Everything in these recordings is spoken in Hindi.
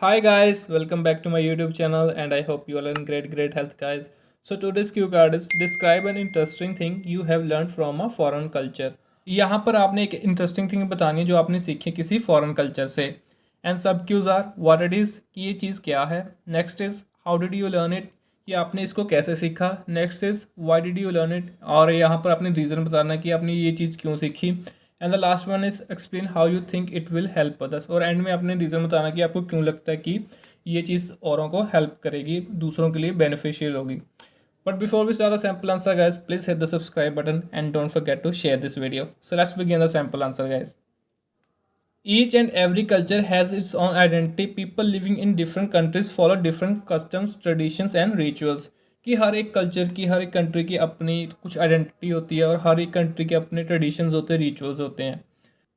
Hi guys, welcome back to my YouTube channel and I hope you all are in great health guys. So today's cue card is describe an interesting thing you have learned from a foreign culture. यहाँ पर आपने एक इंटरेस्टिंग थिंग बतानी है जो आपने सीखी किसी फॉरेन कल्चर से। And sub cues are what it is कि ये चीज़ क्या है। Next is how did you learn it कि आपने इसको कैसे सीखा। Next is why did you learn it और यहाँ पर आपने रीज़न बताना है कि आपने ये चीज़ क्यों सीखी। And the last one is explain how you think it will help others और एंड में आपने रीज़न बताना कि आपको क्यों लगता है कि ये चीज़ औरों को हेल्प करेगी, दूसरों के लिए बेनिफिशियल होगी। But before we start the sample answer, guys, please hit the subscribe button and don't forget to share this video. So let's begin the sample answer, guys. Each and every culture has its own identity. People living in different countries follow different customs, traditions and rituals. कि हर एक कल्चर की, हर एक कंट्री की अपनी कुछ आइडेंटिटी होती है और हर एक कंट्री के अपने ट्रेडिशंस होते हैं, रिचुअल्स होते हैं।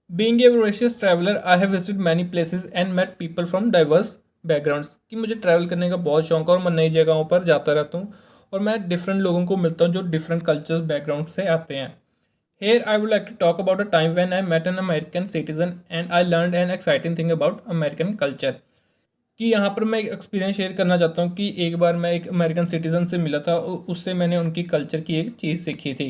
Being a voracious traveller I have visited many places and met people from diverse backgrounds कि मुझे ट्रैवल करने का बहुत शौक है और मैं नई जगहों पर जाता रहता हूँ और मैं डिफरेंट लोगों को मिलता हूँ जो डिफरेंट कल्चर्स बैकग्राउंड से आते हैं। Here I would like to talk about a time when I met an American citizen and I learned an exciting thing about American culture। कि यहाँ पर मैं एक एक्सपीरियंस शेयर करना चाहता हूँ कि एक बार मैं एक अमेरिकन सिटीज़न से मिला था और उससे मैंने उनकी कल्चर की एक चीज़ सीखी थी।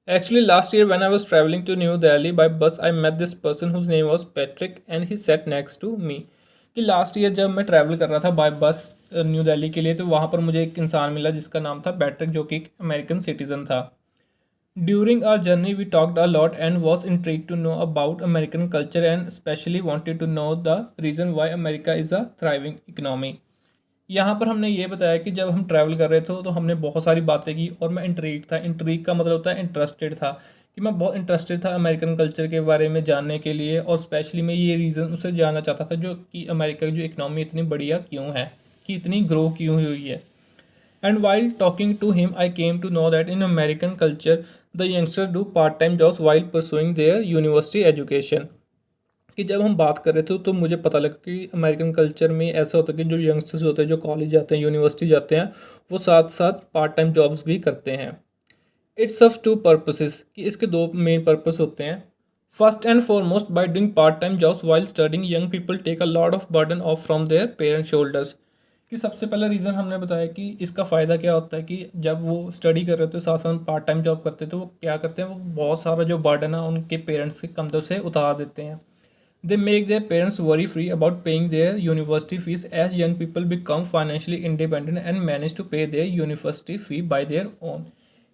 Actually last year when I was travelling to New Delhi by bus I met this person whose name was Patrick and he sat next to me. कि लास्ट ईयर जब मैं ट्रैवल कर रहा था बाय बस न्यू दिल्ली के लिए तो वहाँ पर मुझे एक इंसान मिला जिसका नाम था पैट्रिक जो कि एक अमेरिकन सिटीज़न था। During our journey, we talked a lot and was intrigued to know about American culture and especially wanted to know the reason why America is a thriving economy। यहाँ पर हमने ये बताया कि जब हम ट्रैवल कर रहे थे तो हमने बहुत सारी बातें की और मैं इंट्रीग था। इंट्रीग का मतलब होता है इंटरेस्टेड था कि मैं बहुत इंटरेस्टेड था अमेरिकन कल्चर के बारे में जानने के लिए और स्पेशली मैं ये रीज़न उसे जानना चाहता था जो कि अमेरिका की जो इकनॉमी इतनी बढ़िया क्यों है, कि इतनी ग्रो क्यों हुई है। And while talking to him, I came to know that in American culture, the youngsters do part-time jobs while pursuing their university education। कि जब हम बात कर रहे थे तो मुझे पता लगा कि अमेरिकन कल्चर में ऐसा होता है कि जो यंगस्टर्स होते हैं जो कॉलेज जाते हैं, यूनिवर्सिटी जाते हैं, वो साथ साथ पार्ट टाइम जॉब्स भी करते हैं। इट्स सर्व्स टू पर्पसेस कि इसके दो मेन पर्पस होते हैं। First and foremost by doing part time jobs while studying young people take a lot of burden off from their parents shoulders. कि सबसे पहला रीज़न हमने बताया कि इसका फ़ायदा क्या होता है कि जब वो स्टडी कर रहे थे साथ साथ पार्ट टाइम जॉब करते थे वो क्या करते हैं, वो बहुत सारा जो बर्डन है उनके पेरेंट्स के कंधों से उतार देते हैं। They make their parents worry free about paying their university fees as young people become financially independent and manage to pay their university fee by their own.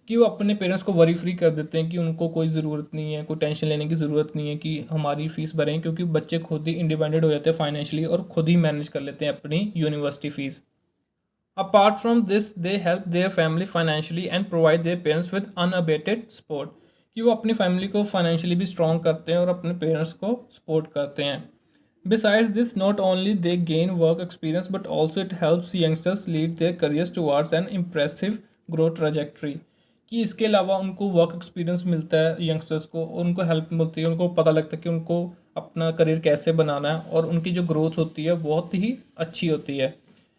कि वो अपने पेरेंट्स को वरी फ्री कर देते हैं कि उनको कोई ज़रूरत नहीं है, कोई टेंशन लेने की ज़रूरत नहीं है कि हमारी फ़ीस भरें, क्योंकि बच्चे खुद ही इंडिपेंडेंट हो जाते हैं फाइनेंशियली और खुद ही मैनेज कर लेते हैं अपनी university fees. Apart from this, they help their family financially and provide their parents with unabated support। कि वो अपनी फैमिली को फाइनेंशियली भी स्ट्रॉन्ग करते हैं और अपने पेरेंट्स को सपोर्ट करते हैं। Besides this, not only they gain work experience but also it helps youngsters lead their careers towards an impressive growth trajectory। कि इसके अलावा उनको वर्क एक्सपीरियंस मिलता है यंगस्टर्स को, उनको हेल्प मिलती है, उनको पता लगता है कि उनको अपना करियर कैसे बनाना है और उनकी जो ग्रोथ होती है बहुत ही अच्छी होती है।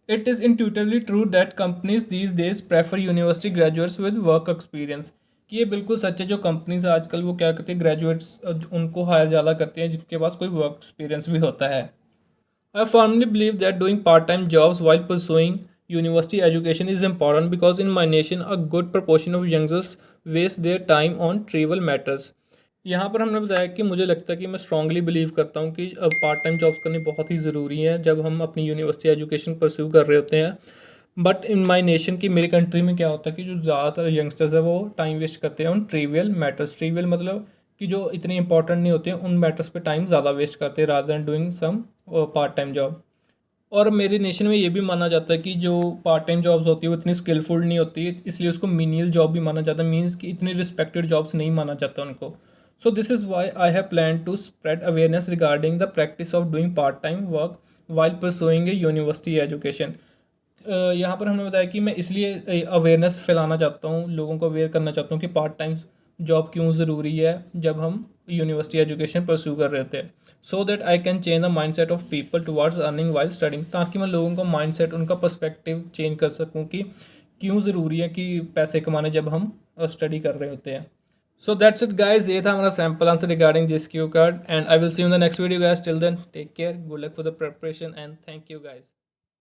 It is intuitively true that companies these days prefer university graduates with work experience। कि ये बिल्कुल सच है, जो कंपनीज आजकल वो क्या करती है, ग्रेजुएट्स उनको हायर ज़्यादा करती हैं जिनके पास कोई वर्क एक्सपीरियंस भी होता है। I firmly believe that doing part-time jobs while pursuing university education is important because in my nation a good proportion of youngsters waste their time on trivial matters। यहाँ पर हमने बताया कि मुझे लगता है कि मैं स्ट्रांगली बिलीव करता हूँ कि पार्ट टाइम जॉब्स करनी बहुत ही ज़रूरी है जब हम अपनी यूनिवर्सिटी एजुकेशन परस्यू कर रहे होते हैं। बट इन माई नेशन की मेरी कंट्री में क्या होता है कि जो ज़्यादातर यंगस्टर्स है वो टाइम वेस्ट करते हैं उन ट्रिवियल मैटर्स। ट्रिवियल मतलब कि जो इतने इंपॉर्टेंट नहीं होते हैं उन मैटर्स पे टाइम ज़्यादा वेस्ट करते हैं rather than doing some part time job. और मेरे नेशन में ये भी माना जाता है कि जो पार्ट टाइम जॉब्स होती है वो इतनी स्किलफुल नहीं होती, इसलिए उसको मीनियल जॉब भी माना जाता है। मीन्स कि इतनी रिस्पेक्टेड जॉब्स नहीं माना जाता उनको। So this is why I have plan to spread awareness regarding the practice of doing part time work while pursuing a university education. यहाँ पर हमने बताया कि मैं इसलिए अवेयरनेस फैलाना चाहता हूँ, लोगों को अवेयर करना चाहता हूँ कि पार्ट टाइम जॉब क्यों ज़रूरी है जब हम यूनिवर्सिटी एजुकेशन परस्यू कर रहे होते हैं। So that I can change the mind set of people towards earning while studying. ताकि मैं लोगों का माइंड सेट, उनका पर्सपेक्टिव चेंज कर सकूँ कि क्यों ज़रूरी है कि पैसे कमाने जब हम स्टडी कर रहे होते हैं। सो दैट्स इट गाइज, ये था हमारा sample answer regarding this cue card, and I will see you in the next video guys. Till then take care, good luck for the preparation and thank you guys.